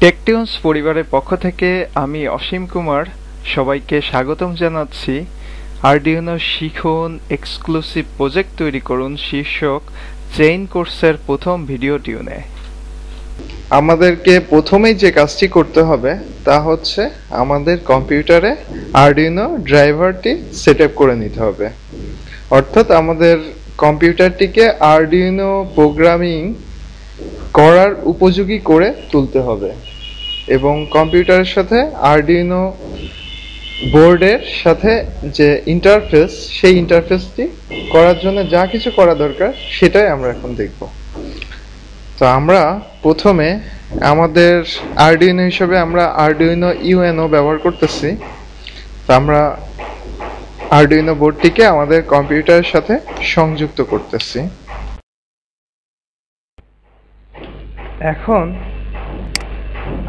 টেকটিউনস পরিবারের পক্ষ থেকে আমি অসীম কুমার সবাইকে স্বাগতম জানাচ্ছি। আরডিনো শিখুন, এক্সক্লুসিভ প্রজেক্ট তৈরি করুন শীর্ষক চেইন কোর্সের প্রথম ভিডিও টিউনে। আমাদেরকে প্রথমেই যে কাজটি করতে হবে তা হচ্ছে আমাদের কম্পিউটারে আরডিনো ড্রাইভারটি সেট আপ করে নিতে হবে। অর্থাৎ আমাদের কম্পিউটারটিকে আরডিনো প্রোগ্রামিং করার উপযোগী করে তুলতে হবে এবং কম্পিউটারের সাথে আরডিনো বোর্ডের সাথে যে ইন্টারফেস, সেই ইন্টারফেসটি করার জন্য যা কিছু করা দরকার সেটাই আমরা এখন দেখব। তো আমরা প্রথমে আমাদের আরডিনো হিসেবে আমরা আরডিনো ইউএনও ব্যবহার করতেছি। তো আমরা আরডিনো বোর্ডটিকে আমাদের কম্পিউটারের সাথে সংযুক্ত করতেছি। এখন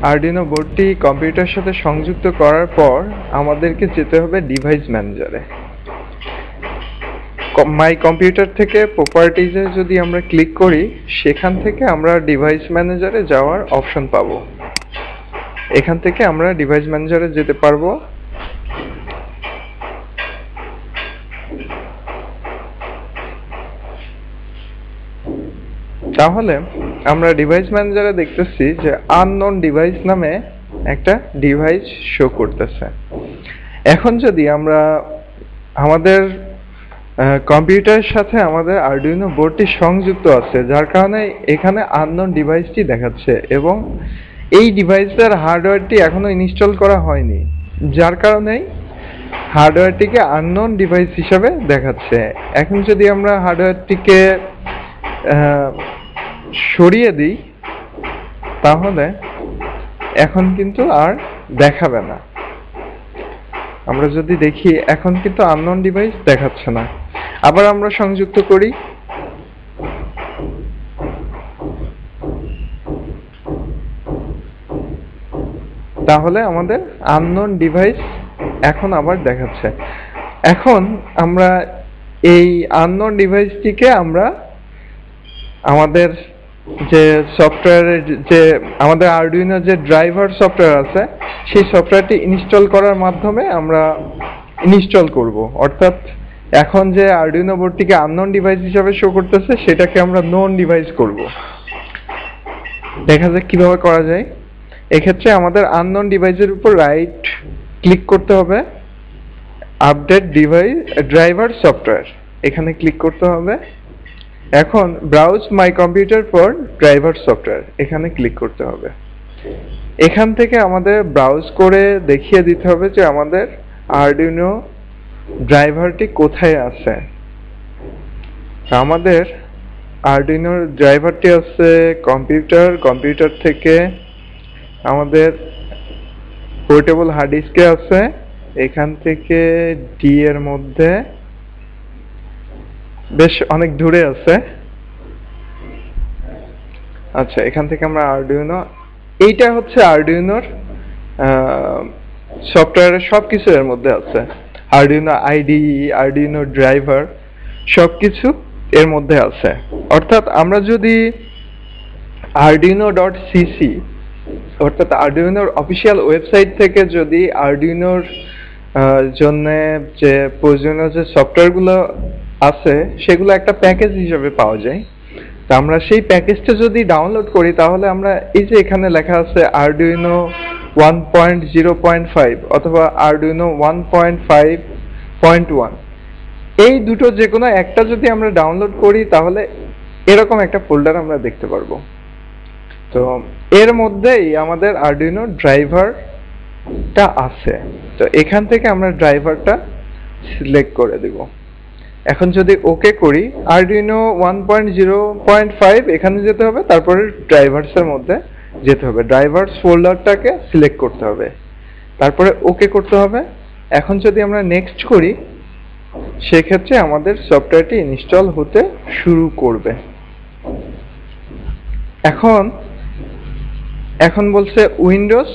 আরডিনো বোর্ডটি কম্পিউটারের সাথে সংযুক্ত করার পর আমাদেরকে যেতে হবে ডিভাইস ম্যানেজারে। মাই কম্পিউটার থেকে প্রপার্টিজে যদি আমরা ক্লিক করি, সেখান থেকে আমরা ডিভাইস ম্যানেজারে যাওয়ার অপশন পাবো। এখান থেকে আমরা ডিভাইস ম্যানেজারে যেতে পারবো। তাহলে আমরা ডিভাইস ম্যানেজারে দেখতেছি যে আননোন ডিভাইস নামে একটা ডিভাইস শো করতেছে। এখন যদি আমরা আমাদের কম্পিউটারের সাথে আমাদের আরডিনো বোর্ডটি সংযুক্ত আছে, যার কারণে এখানে আননোন ডিভাইসটি দেখাচ্ছে এবং এই ডিভাইসের হার্ডওয়্যারটি এখনো ইনস্টল করা হয়নি, যার কারণেই হার্ডওয়্যারটিকে আননোন ডিভাইস হিসাবে দেখাচ্ছে। এখন যদি আমরা হার্ডওয়্যারটিকে সরিয়ে দিই, তাহলে এখন কিন্তু আর দেখাবে না। আমরা যদি দেখি, এখন কিন্তু আননোন ডিভাইস দেখাচ্ছে না। আবার আমরা সংযুক্ত করি। তাহলে আমাদের আননোন ডিভাইস এখন আবার দেখাচ্ছে। এখন আমরা এই আননোন ডিভাইসটিকে আমরা আমাদের যে সফটওয়্যারের যে আমাদের আরডিনো যে ড্রাইভার সফটওয়্যার আছে, সেই সফটওয়্যারটি ইনস্টল করার মাধ্যমে আমরা ইনস্টল করব। অর্থাৎ এখন যে আরডিনো বোর্ডটিকে আননোন ডিভাইস হিসাবে শো করতেছে, সেটাকে আমরা নোন ডিভাইস করব। দেখা যাক কিভাবে করা যায়। এক্ষেত্রে আমাদের আননোন ডিভাইসের উপর রাইট ক্লিক করতে হবে, আপডেট ডিভাইস ড্রাইভার সফটওয়্যার, এখানে ক্লিক করতে হবে। এখন browse my computer for driver software, এখানে ক্লিক করতে হবে। এখান থেকে আমাদের ব্রাউজ করে দেখিয়ে দিতে হবে যে আমাদের আরডিনো ড্রাইভারটি কোথায় আছে। আমাদের আরডিনোর ড্রাইভারটি আছে কম্পিউটার থেকে আমাদের পোর্টেবল হার্ড ডিস্কে আছে, এখান থেকে ডি এর মধ্যে বেশ অনেক দূরে আছে। আচ্ছা, এখান থেকে আমরা আরডিনো, এইটা হচ্ছে আরডিনোর সফটওয়্যারের সবকিছু এর মধ্যে আছে। আরডিনো আইডিই, আরডিনো ড্রাইভার, সবকিছু এর মধ্যে আছে। অর্থাৎ আমরা যদি arduino.cc অর্থাৎ আরডিনোর অফিসিয়াল ওয়েবসাইট থেকে যদি আরডিনোর জন্য যে প্রয়োজনীয় যে সফটওয়্যারগুলো আছে, সেগুলো একটা প্যাকেজ হিসেবে পাওয়া যায়। তো আমরা সেই প্যাকেজটা যদি ডাউনলোড করি, তাহলে আমরা এই যে এখানে লেখা আছে আরডিনো 1.0.5 অথবা আরডিনো 1.5.1, এই দুটো যে কোনো একটা যদি আমরা ডাউনলোড করি, তাহলে এরকম একটা ফোল্ডার আমরা দেখতে পারবো। তো এর মধ্যেই আমাদের আরডিনো ড্রাইভারটা আছে। তো এখান থেকে আমরা ড্রাইভারটা সিলেক্ট করে দেব। এখন যদি ওকে করি, আরডিনো 1.0.5 এখানে যেতে হবে, তারপরে ড্রাইভার্সের মধ্যে যেতে হবে, ড্রাইভার্স ফোল্ডারটাকে সিলেক্ট করতে হবে, তারপরে ওকে করতে হবে। এখন যদি আমরা নেক্সট করি, সেক্ষেত্রে আমাদের সফটওয়্যারটি ইনস্টল হতে শুরু করবে। এখন বলছে উইন্ডোজ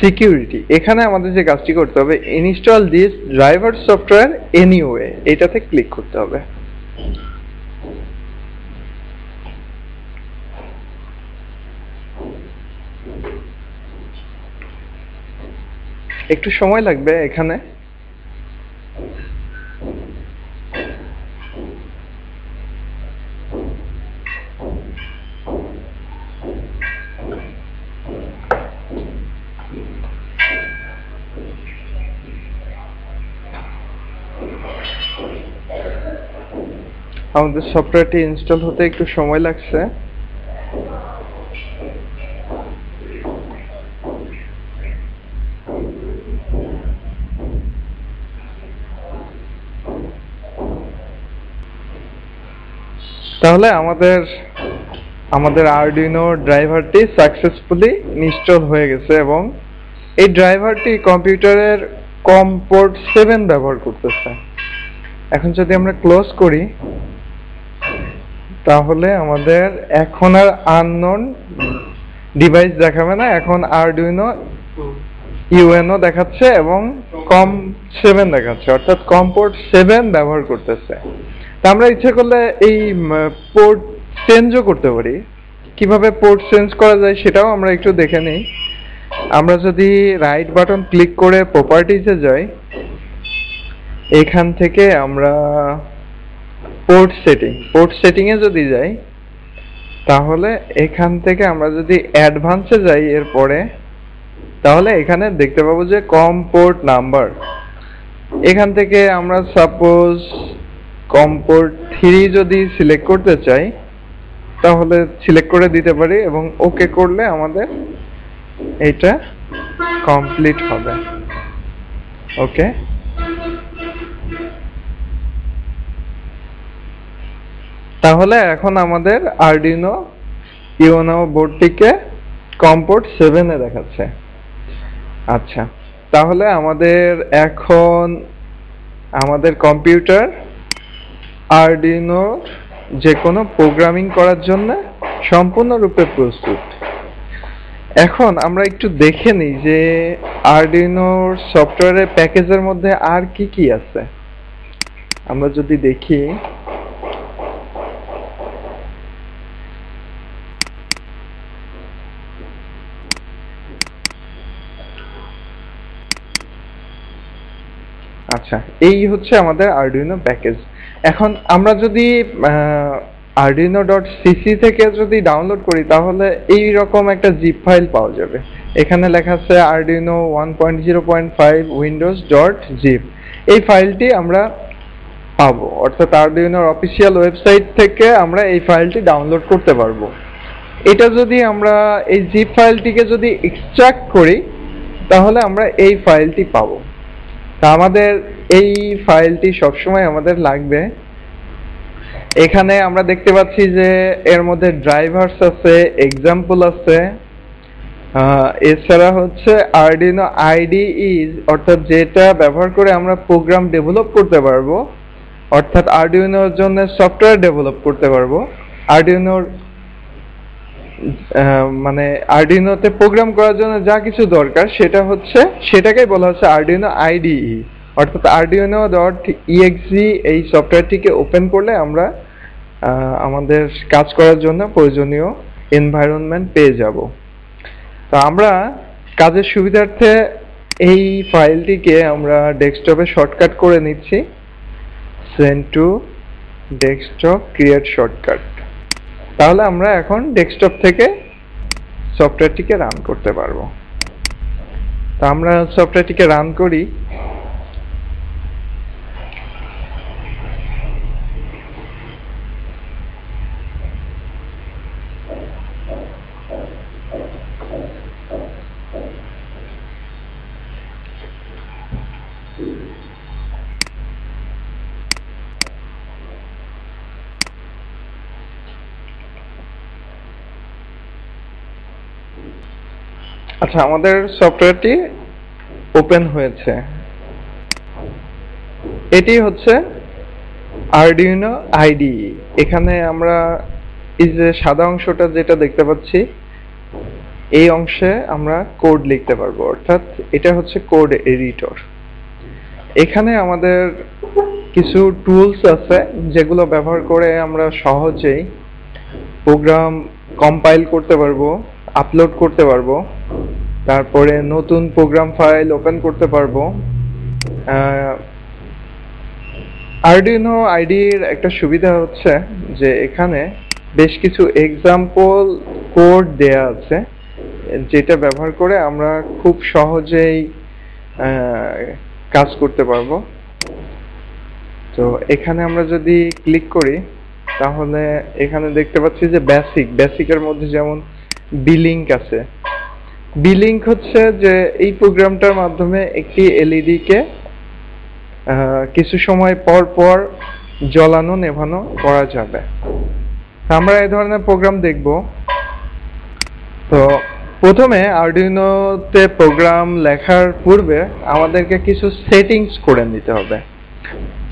সিকিউরিটি, এখানে আমাদের যে কাজটি করতে হবে, install this driver software anyway, এটাতে ক্লিক করতে হবে। একটু সময় লাগবে এখানে। আমাদের সফটওয়্যারটি ইনস্টল হতে একটু সময় লাগছে। তাহলে আমাদের আরডুইনো ড্রাইভারটি সাকসেসফুলি ইনস্টল হয়ে গেছে এবং এই ড্রাইভারটি কম্পিউটারের কম পোর্ট 7 ব্যবহার করতেছে। এখন যদি আমরা ক্লোজ করি তাহলে আমাদের এখন আর আননোন ডিভাইস দেখাবে না, এখন আরডুইনো ইউএনও দেখাচ্ছে এবং কম 7 দেখাচ্ছে, অর্থাৎ কম পোর্ট 7 ব্যবহার করতেছে। তা আমরা ইচ্ছা করলে এই পোর্ট চেঞ্জও করতে পারি। কিভাবে পোর্ট চেঞ্জ করা যায় সেটাও আমরা একটু দেখে নিই। আমরা যদি রাইট বাটন ক্লিক করে প্রপার্টিজে যাই, এখান থেকে আমরা পোর্ট সেটিংয়ে যদি যাই তাহলে এখান থেকে আমরা যদি অ্যাডভান্সে যাই এরপরে, তাহলে এখানে দেখতে পাবো যে কম পোর্ট নাম্বার। এখান থেকে আমরা সাপোজ কম পোর্ট 3 যদি সিলেক্ট করতে চাই তাহলে সিলেক্ট করে দিতে পারি এবং ওকে করলে আমাদের এটা কমপ্লিট হবে। ওকে, তাহলে এখন আমাদের আরডুইনো ইউএনও বোর্ডটিকে কম পোর্ট 7 এ দেখাচ্ছে। আচ্ছা, তাহলে এখন আমাদের কম্পিউটার আরডুইনো যে কোনো প্রোগ্রামিং করার জন্য সম্পূর্ণরূপে প্রস্তুত। এখন আমরা একটু দেখে নিই যে আরডুইনোর সফটওয়্যারের প্যাকেজের মধ্যে আর কি কি আছে। আমরা যদি দেখি, আচ্ছা, এই হচ্ছে আমাদের আরডুইনো প্যাকেজ। এখন আমরা যদি arduino.cc থেকে যদি ডাউনলোড করি তাহলে এই রকম একটা জিপ ফাইল পাওয়া যাবে। এখানে লেখা আছে arduino 1.0.5 windows.zip। এই ফাইলটি আমরা পাবো, অর্থাৎ আরডুইনোর অফিসিয়াল ওয়েবসাইট থেকে আমরা এই ফাইলটি ডাউনলোড করতে পারবো। এটা যদি আমরা এই জিপ ফাইলটিকে যদি এক্সট্রাক্ট করি তাহলে আমরা এই ফাইলটি পাবো। তা আমাদের এই ফাইলটি সবসময় আমাদের লাগবে। এখানে আমরা দেখতে পাচ্ছি যে এর মধ্যে ড্রাইভারস আছে, এক্সাম্পল আছে, এছাড়া হচ্ছে আরডুইনো আইডিই, অর্থাৎ যেটা ব্যবহার করে আমরা প্রোগ্রাম ডেভেলপ করতে পারবো, অর্থাৎ আরডুইনোর জন্য সফটওয়্যার ডেভেলপ করতে পারবো। আরডুইনোর মানে আরডুইনোতে প্রোগ্রাম করার জন্য যা কিছু দরকার সেটাকেই বলা হচ্ছে আরডুইনো আইডিই, অর্থাৎ arduino.exe। এই সফটওয়্যারটিকে ওপেন করলে আমরা আমাদের কাজ করার জন্য প্রয়োজনীয় এনভায়রনমেন্ট পেয়ে যাব। তো আমরা কাজের সুবিধার্থে এই ফাইলটিকে আমরা ডেস্কটপে শর্টকাট করে নিচ্ছি, send to desktop create shortcut. তাহলে আমরা এখন ডেস্কটপ থেকে সফটওয়্যারটিকে রান করতে পারবো। তো আমরা সফটওয়্যারটিকে রান করি। আচ্ছা, আমাদের সফটওয়্যারটি ওপেন হয়েছে। এটি হচ্ছে আরডুইনো আইডিই। এখানে আমরা এই যে সাদা অংশটা যেটা দেখতে পাচ্ছি, এই অংশে আমরা কোড লিখতে পারবো, অর্থাৎ এটা হচ্ছে কোড এডিটর। এখানে আমাদের কিছু টুলস আছে যেগুলো ব্যবহার করে আমরা সহজেই প্রোগ্রাম কম্পাইল করতে পারবো, আপলোড করতে পারবো তারপরে নতুন প্রোগ্রাম ফাইল ওপেন করতে পারবো। আরডুইনো আইডির একটা সুবিধা হচ্ছে যে এখানে বেশ কিছু এক্সাম্পল কোড দেয়া আছে, যেটা ব্যবহার করে আমরা খুব সহজেই কাজ করতে পারবো। তো এখানে আমরা যদি ক্লিক করি তাহলে এখানে দেখতে পাচ্ছি যে বেসিকের মধ্যে যেমন বিলিংক আছে। বিলিংক হচ্ছে যে এই প্রোগ্রামটার মাধ্যমে একটি এলইডি কে কিছু সময় পর পর জ্বালানো নেভানো করা যাবে। আমরা এই ধরনের প্রোগ্রাম দেখব। তো প্রথমে আরডুইনোতে প্রোগ্রাম লেখার পূর্বে আমাদেরকে কিছু সেটিংস করে নিতে হবে।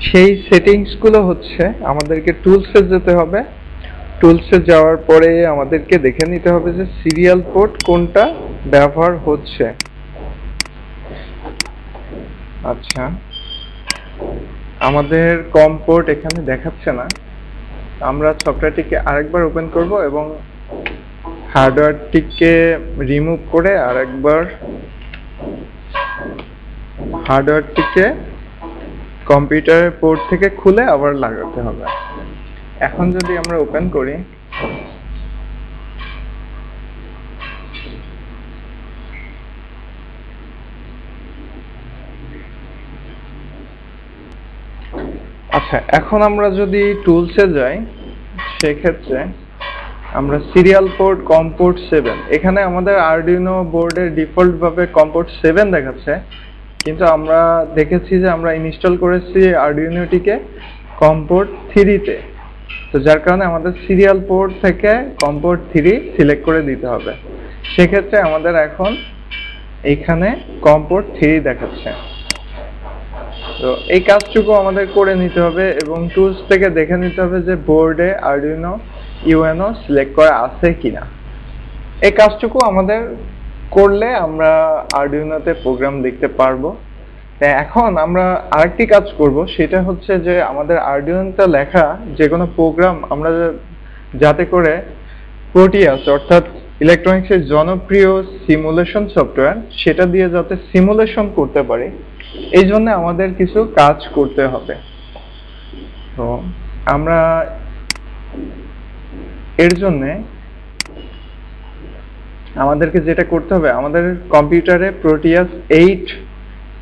সেই সেটিংস গুলো হচ্ছে আমাদেরকে টুলসে যেতে হবে। টুলসে যাওয়ার পরে আমাদেরকে দেখে নিতে হবে যে সিরিয়াল পোর্ট কোনটা ব্যবহার হচ্ছে। আচ্ছা, আমাদের কম পোর্ট এখানে দেখাচ্ছে না। আমরা সফটওয়্যারটিকে আরেকবার ওপেন করব এবং হার্ডওয়্যারটিকে রিমুভ করে আরেকবার হার্ডওয়্যারটিকে কম্পিউটারের পোর্ট থেকে খুলে আবার লাগাতে হবে। এখন যদি আমরা ওপেন করি আচ্ছা, এখন আমরা যদি টুলসে যাই সেক্ষেত্রে আমরা সিরিয়াল পোর্ট কম পোর্ট 7, এখানে আমাদের আরডুইনো বোর্ডের ডিফল্ট ভাবে কম পোর্ট 7 দেখাচ্ছে, কিন্তু আমরা দেখেছি যে আমরা ইনস্টল করেছি আরডুইনোটিকে কম পোর্ট 3 তে। তো যার কারণে আমাদের সিরিয়াল পোর্ট থেকে কম পোর্ট 3 সিলেক্ট করে দিতে হবে। সেক্ষেত্রে আমাদের এখন এখানে কম পোর্ট 3 দেখাচ্ছে। তো এই কাজটুকু আমাদের করে নিতে হবে এবং টুলস থেকে দেখে নিতে হবে যে বোর্ডে আরডুইনো ইউএনও সিলেক্ট করা আছে কিনা। এই কাজটুকু আমাদের করলে আমরা আরডুইনোতে প্রোগ্রাম দেখতে পারবো। এখন আমরা আরেকটি কাজ করব, সেটা হচ্ছে যে আমাদের আরডুইনোতে লেখা যে কোনো প্রোগ্রাম আমরা যাতে করে প্রোটিয়াস অর্থাৎ ইলেকট্রনিক্সের জনপ্রিয় সিমুলেশন সফটওয়্যার, সেটা দিয়ে যাতে সিমুলেশন করতে পারি, এই জন্য আমাদের কিছু কাজ করতে হবে। তো আমরা এর জন্য আমাদেরকে যেটা করতে হবে, আমাদের কম্পিউটারে প্রোটিয়াস 8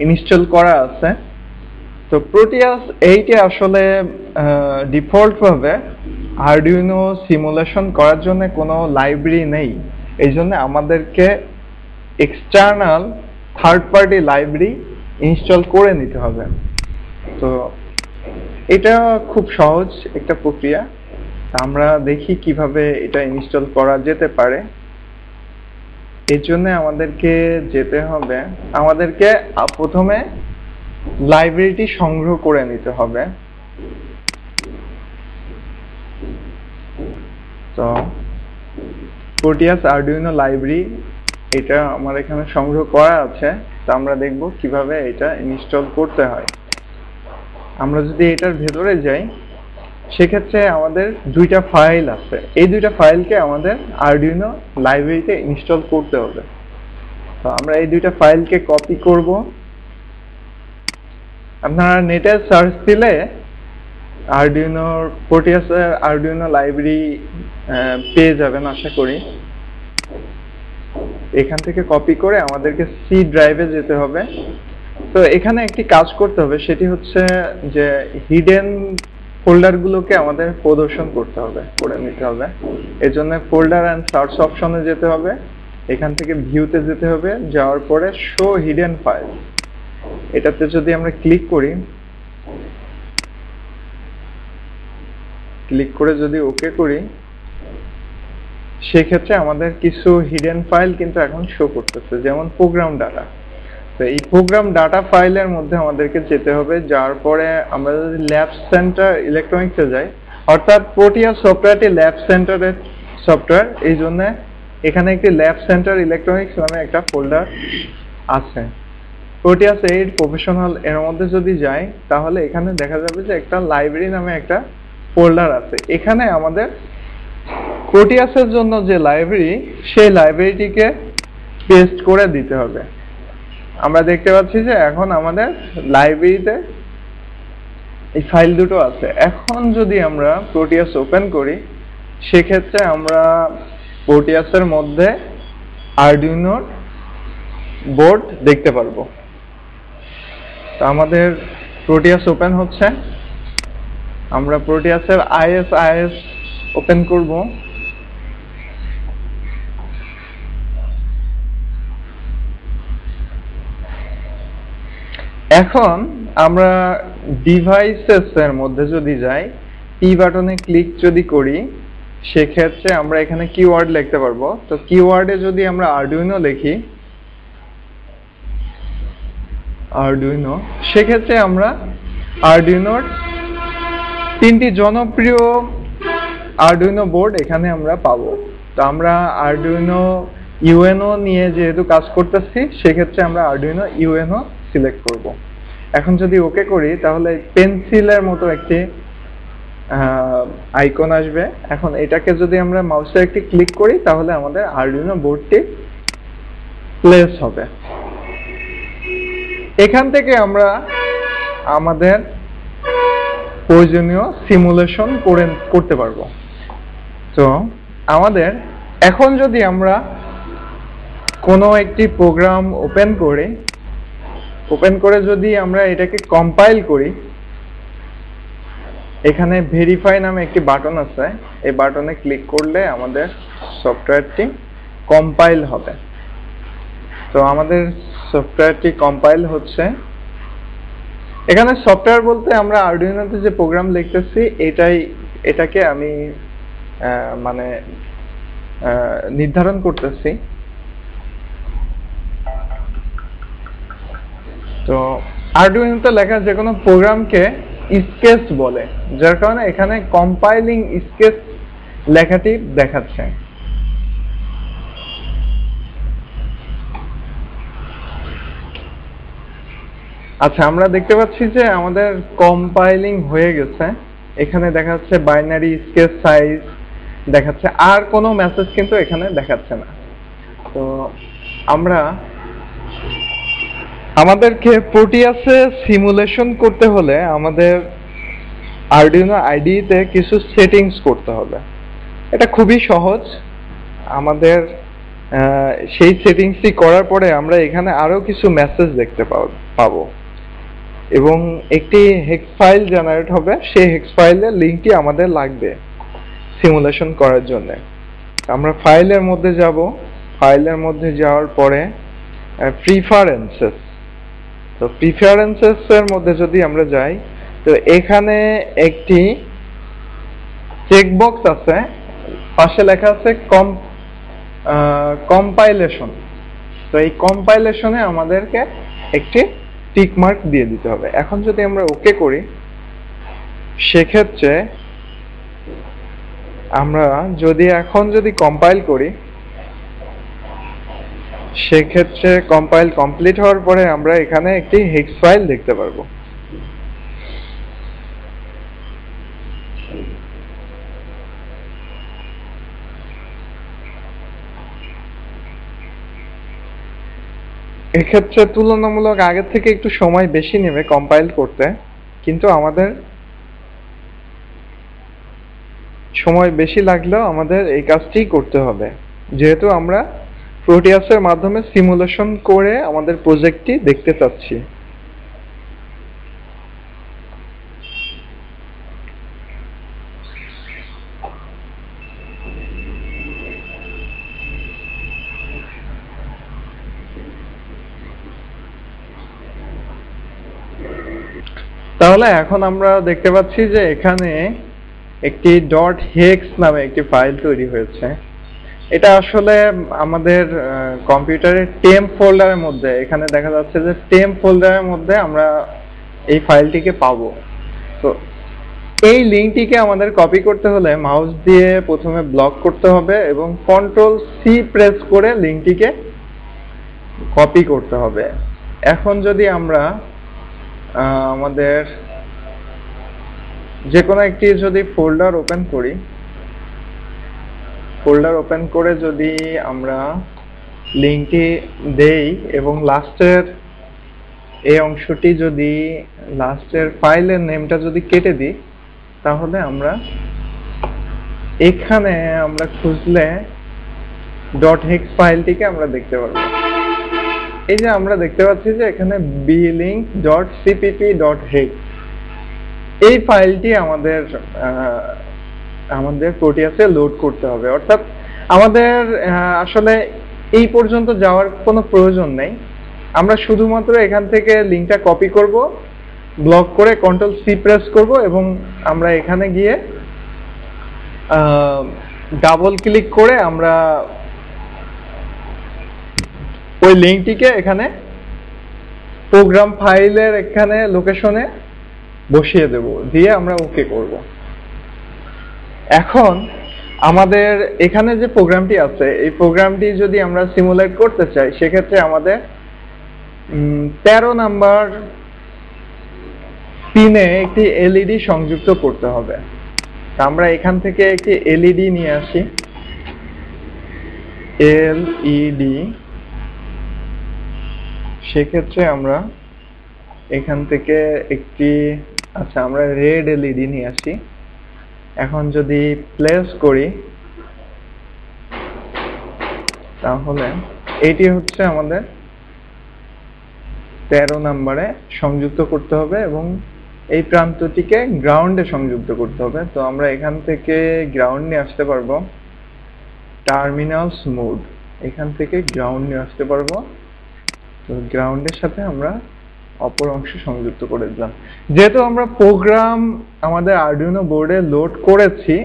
ইনস্টল করা আছে। তো প্রোটিয়াস 8 এ আসলে ডিফল্ট ভাবে আরডুইনো সিমুলেশন করার জন্য কোনো লাইব্রেরি নেই। এই জন্য আমাদেরকে external third party library install করে নিতে হবে। তো এটা খুব সহজ একটা প্রক্রিয়া। আমরা দেখি কিভাবে এটা ইনস্টল করা যেতে পারে। এর জন্য আমাদেরকে যেতে হবে, আমাদেরকে প্রথমে লাইব্রেরিটি সংগ্রহ করে নিতে হবে। তো প্রোটিয়াস আরডুইনো লাইব্রেরি এটা আমার এখানে সংগ্রহ করা আছে। তো আমরা দেখব কিভাবে এটা ইনস্টল করতে হয়। আমরা যদি এটার ভেতরে যাই সেক্ষেত্রে আমাদের দুইটা ফাইল আছে। এই দুইটা ফাইলকে আমাদের আরডুইনো লাইব্রেরিতে ইনস্টল করতে হবে। তো আমরা এই দুইটা ফাইলকে কপি করব। আপনারা নেটে সার্চ দিলে আরডুইনো প্রোটিয়াসের আরডুইনো লাইব্রেরি পেয়ে যাবেন আশা করি। এখান থেকে কপি করে আমাদেরকে সি ড্রাইভে যেতে হবে। তো এখানে একটি কাজ করতে হবে, সেটি হচ্ছে যে হিডেন ফোল্ডারগুলোকে আমাদের প্রদর্শন করতে হবে, করে নিতে হবে। এর জন্য ফোল্ডার এন্ড সার্চ অপশনে যেতে হবে। এখান থেকে ভিউতে যেতে হবে, যাওয়ার পরে শো হিডেন ফাইল, এটাতে যদি আমরা ক্লিক করি, ক্লিক করে যদি ওকে করি, সেক্ষেত্রে আমাদের কিছু হিডেন ফাইল কিন্তু এখন শো করতেছে, যেমন প্রোগ্রাম ডাটা। তো এই প্রোগ্রাম ডাটা ফাইলের মধ্যে আমাদেরকে যেতে হবে। যাওয়ার পরে আমরা যদি ল্যাব সেন্টার ইলেকট্রনিক্সে যাই, অর্থাৎ প্রোটিয়াস সফটওয়্যারটি ল্যাব সেন্টারের সফটওয়্যার, এই জন্য এখানে একটি ল্যাব সেন্টার ইলেকট্রনিক্স নামে একটা ফোল্ডার আছে। প্রোটিয়াস 8 প্রফেশনাল এর মধ্যে যদি যাই তাহলে এখানে দেখা যাবে যে একটা লাইব্রেরি নামে একটা ফোল্ডার আছে। এখানে আমাদের প্রোটিয়াসের জন্য যে লাইব্রেরি, সেই লাইব্রেরিটিকে পেস্ট করে দিতে হবে। আমরা দেখতে পাচ্ছি যে এখন আমাদের লাইব্রেরিতে এই ফাইল দুটো আছে। এখন যদি আমরা প্রোটিয়াস ওপেন করি, সেক্ষেত্রে আমরা প্রোটিয়াসের মধ্যে আরডুইনোর বোর্ড দেখতে পারবো। তো আমাদের প্রোটিয়াস ওপেন হচ্ছে, আমরা প্রোটিয়াসের IS ওপেন করব। এখন আমরা ডিভাইসেস এর মধ্যে যদি যাই, পি বাটনে ক্লিক যদি করি, সেক্ষেত্রে আমরা এখানে কিওয়ার্ড লিখতে পারবো। তো কিওয়ার্ডে যদি আমরা আরডুইনো লিখি, আরডুইনো, সেক্ষেত্রে আমরা আরডুইনোর তিনটি জনপ্রিয় আরডুইনো বোর্ড এখানে আমরা পাবো। তো আমরা আরডুইনো ইউএনও নিয়ে যেহেতু কাজ করতেছি, সেক্ষেত্রে আমরা আরডুইনো ইউএনও সিলেক্ট করব। এখন যদি ওকে করি, তাহলে পেন্সিলের মতো একটি আইকন আসবে। এখন এটাকে যদি আমরা মাউসে একটি ক্লিক করি, তাহলে আমাদের আরডুইনো বোর্ডটি প্লেস হবে। এখান থেকে আমরা আমাদের প্রয়োজনীয় সিমুলেশন করতে পারবো। তো আমাদের এখন যদি আমরা কোনো একটি প্রোগ্রাম ওপেন করে যদি আমরা এটাকে কম্পাইল করি, এখানে ভেরিফাই নামে একটি বাটন আছে, এই বাটনে ক্লিক করলে আমাদের সফটওয়্যারটি কম্পাইল হবে। তো আমাদের সফটওয়্যারটি কম্পাইল হচ্ছে। এখানে সফটওয়্যার বলতে আমরা আরডুইনোতে যে প্রোগ্রাম লিখতেছি, এটাকে আমি মানে নির্ধারণ করতেছি। তো আরডুইনোতে লেখা যে কোনো প্রোগ্রামকে স্কেচ বলে, যার কারণে এখানে কম্পাইলিং স্কেচ লেখাটি দেখাচ্ছে। আচ্ছা, আমরা দেখতে পাচ্ছি যে আমাদের কম্পাইলিং হয়ে গেছে। এখানে দেখাচ্ছে বাইনারি স্কেচ সাইজ দেখাচ্ছে, আর কোনো মেসেজ কিন্তু এখানে দেখাচ্ছে না। তো আমাদেরকে প্রোটিয়াসে সিমুলেশন করতে হলে আমাদের আরডুইনো আইডিইতে কিছু সেটিংস করতে হবে। এটা খুবই সহজ। আমাদের সেই সেটিংসটি করার পরে আমরা এখানে আরো কিছু মেসেজ দেখতে পাবো এবং একটি হেক্স ফাইল জেনারেট হবে। সেই হেক্স ফাইলের লিঙ্কটি আমাদের লাগবে সিমুলেশন করার জন্য। আমরা ফাইলের মধ্যে যাব। ফাইলের মধ্যে যাওয়ার পরে প্রিফারেন্সেস, তো প্রিফারেন্সেস এর মধ্যে যদি আমরা যাই, তো এখানে একটি চেকবক্স আছে, পাশে লেখা আছে কম্পাইলেশন। তো এই কম্পাইলেশনে আমাদেরকে একটি টিক মার্ক দিয়ে দিতে হবে। এখন যদি আমরা ওকে করি, সেক্ষেত্রে আমরা যদি কম্পাইল করি, সেক্ষেত্রে কম্পাইল কমপ্লিট হওয়ার পরে আমরা এখানে একটি হেক্স ফাইল দেখতে পারবো। এক্ষেত্রে তুলনামূলক আগের থেকে একটু সময় বেশি নেবে কম্পাইল করতে, কিন্তু আমাদের সময় বেশি লাগলেও আমাদের এই কাজটি করতে হবে, যেহেতু আমরা প্রোটিয়াসের মাধ্যমে সিমুলেশন করে আমাদের প্রজেক্টটি দেখতে চাচ্ছি। তাহলে এখন আমরা দেখতে পাচ্ছি যে এখানে একটি .hex নামে একটি ফাইল তৈরি হয়েছে। এটা আসলে আমাদের কম্পিউটারের টেম্প ফোল্ডারের মধ্যে, এখানে দেখা যাচ্ছে যে টেম্প ফোল্ডারের মধ্যে আমরা এই ফাইলটিকে পাবো। তো এই লিঙ্কটিকে আমাদের কপি করতে হলে মাউস দিয়ে প্রথমে ব্লক করতে হবে এবং Ctrl+C প্রেস করে লিঙ্কটিকে কপি করতে হবে। এখন যদি আমরা আমাদের যে কোনো একটি যদি ফোল্ডার ওপেন করি, ফোল্ডার ওপেন করে যদি আমরা লিঙ্কটি দেই এবং লাস্টের এই অংশটি যদি লাস্টের ফাইলের নেমটা যদি কেটে দিই, তাহলে আমরা এখানে আমরা খুঁজলে .hex ফাইলটিকে আমরা দেখতে পারবো। এই যে আমরা দেখতে পাচ্ছি যে এখানে blink.cpp.hex এই ফাইলটি আমাদের প্রোটিয়াসে লোড করতে হবে। অর্থাৎ আমাদের আসলে এই পর্যন্ত যাওয়ার কোনো প্রয়োজন নেই। আমরা শুধুমাত্র এখান থেকে লিঙ্কটা কপি করব, ব্লক করে Ctrl+C প্রেস করব এবং আমরা এখানে গিয়ে ডাবল ক্লিক করে আমরা ওই লিঙ্কটিকে এখানে প্রোগ্রাম ফাইলের এখানে লোকেশনে বসিয়ে দেব, দিয়ে আমরা ওকে করব। এখন আমাদের এখানে যে প্রোগ্রামটি আছে, এই প্রোগ্রামটি যদি আমরা সিমুলেট করতে চাই, সেক্ষেত্রে আমাদের 13 নাম্বার পিনে একটি এলইডি সংযুক্ত করতে হবে। আমরা এখান থেকে একটি এলইডি নিয়ে আসি, এলইডি। সেক্ষেত্রে আমরা এখান থেকে একটি আমরা রেড এলইডি নিয়ে আসি। এখন যদি প্লেস করি, তাহলে এটি হচ্ছে আমাদের 13 নম্বরে সংযুক্ত করতে হবে এবং এই প্রান্তটিকে গ্রাউন্ডে সংযুক্ত করতে হবে। তো আমরা এখান থেকে গ্রাউন্ড নিয়ে আসতে পারবো, টার্মিনালস মোড, এখান থেকে গ্রাউন্ড নিয়ে আসতে পারবো। তো গ্রাউন্ডের সাথে আমরা অপর অংশ সংযুক্ত করে দিলাম। যেহেতু আমরা প্রোগ্রাম আমাদের আরডুইনো বোর্ডে লোড করেছি,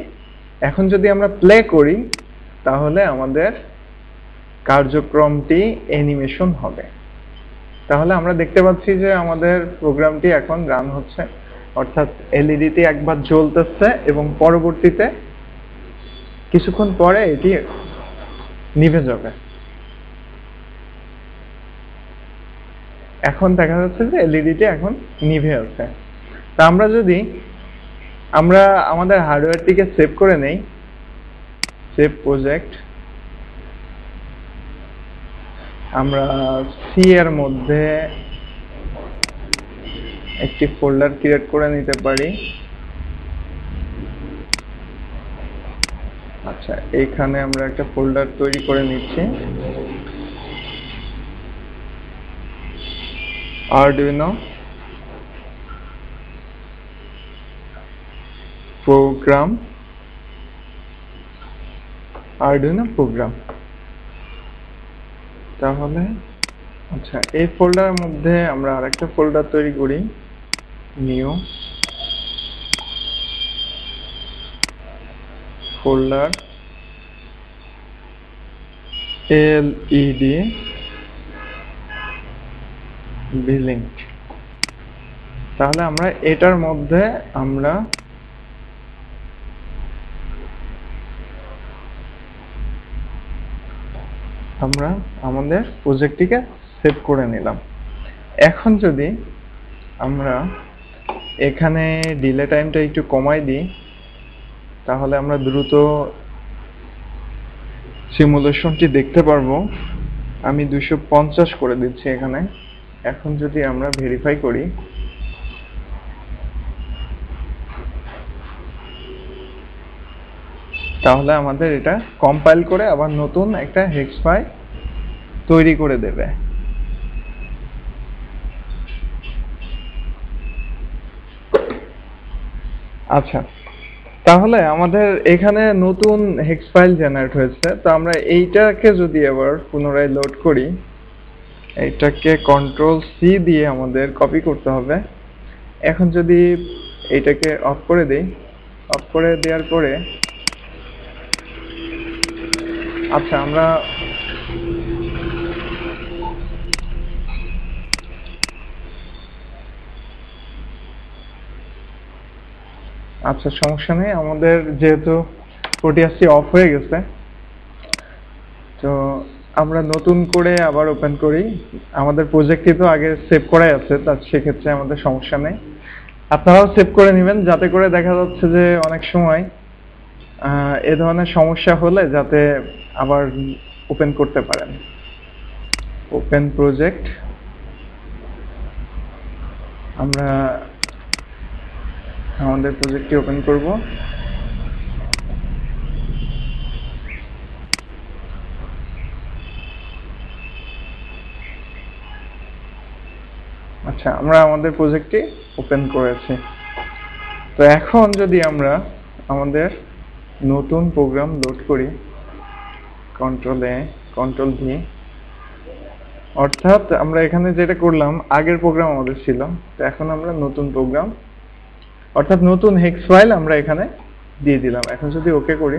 এখন যদি আমরা প্লে করি, তাহলে আমাদের কার্যক্রমটি অ্যানিমেশন হবে। তাহলে আমরা দেখতে পাচ্ছি যে আমাদের প্রোগ্রামটি এখন রান হচ্ছে, অর্থাৎ এলইডিটি একবার জ্বলতেছে এবং পরবর্তীতে কিছুক্ষণ পরে এটি নিভে যাবে। এখন দেখা যাচ্ছে যে এলইডিটি এখন নিভে আছে। তা আমরা যদি আমাদের হার্ডওয়্যারটিকে সেভ করে নেই, সেভ প্রজেক্ট, আমরা সি এর মধ্যে একটি ফোল্ডার ক্রিয়েট করে নিতে পারি। আচ্ছা, এইখানে আমরা একটা ফোল্ডার তৈরি করে নিচ্ছি, আরডুইনো প্রোগ্রাম, আরডুইনো প্রোগ্রাম। তাহলে আচ্ছা, এই ফোল্ডারের মধ্যে আমরা আরেকটা ফোল্ডার তৈরি করি, নিউ ফোল্ডার এলইডি বিলিং। তাহলে আমরা এটার মধ্যে আমরা আমাদের প্রজেক্টটিকে সেভ করে নিলাম। এখন যদি আমরা এখানে ডিলে টাইমটা একটু কমাই দিই, তাহলে আমরা দ্রুত সিমুলেশনটি দেখতে পারবো। আমি 250 করে দিচ্ছি এখানে। এখন যদি আমরা ভেরিফাই করি, তাহলে আমাদের এটা কম্পাইল করে আবার নতুন একটা হেক্স ফাইল তৈরি করে দেবে। আচ্ছা, তাহলে আমাদের এখানে নতুন হেক্স ফাইল জেনারেট হয়েছে। তো আমরা এইটাকে যদি আবার পুনরায় লোড করি, এইটাকে Ctrl+C দিয়ে আমাদের কপি করতে হবে। এখন যদি এইটাকে অফ করে দেই, অফ করে দেওয়ার পরে আচ্ছা, আমরা সমস্যা নেই, আমাদের যেহেতু প্রোটিয়াসটি অফ হয়ে গেছে, তো আমরা নতুন করে আবার ওপেন করি। আমাদের প্রজেক্টটি তো আগে সেভ করাই আছে, তার সেক্ষেত্রে আমাদের সমস্যা নেই। আপনারাও সেভ করে নেবেন, যাতে করে দেখা যাচ্ছে যে অনেক সময় এ ধরনের সমস্যা হলে যাতে আবার ওপেন করতে পারেন। Open project. আমরা আমাদের প্রজেক্টটি ওপেন করব। আচ্ছা, আমরা আমাদের প্রজেক্টটি ওপেন করেছি। তো এখন যদি আমরা আমাদের নতুন প্রোগ্রাম লোড করি, কন্ট্রোল এ, কন্ট্রোল ভি, অর্থাৎ আমরা এখানে যেটা করলাম আগের প্রোগ্রাম আমাদের ছিল, তো এখন আমরা নতুন প্রোগ্রাম অর্থাৎ নতুন হেক্স ফাইল আমরা এখানে দিয়ে দিলাম। এখন যদি ওকে করি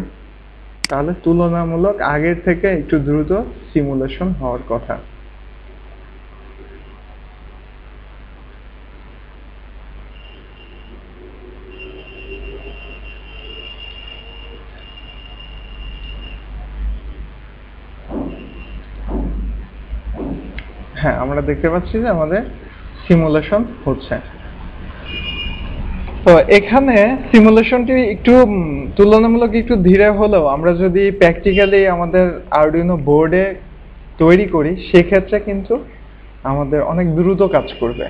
তাহলে তুলনামূলক আগের থেকে একটু দ্রুত সিমুলেশন হওয়ার কথা। হ্যাঁ, আমরা দেখতে পাচ্ছি যে আমাদের সিমুলেশন হচ্ছে। তো এখানে সিমুলেশনটি একটু তুলনামূলক একটু ধীরে হলেও আমরা যদি প্র্যাকটিক্যালি আমাদের আরডুইনো বোর্ডে তৈরি করি সেক্ষেত্রে কিন্তু আমাদের অনেক দ্রুত কাজ করবে।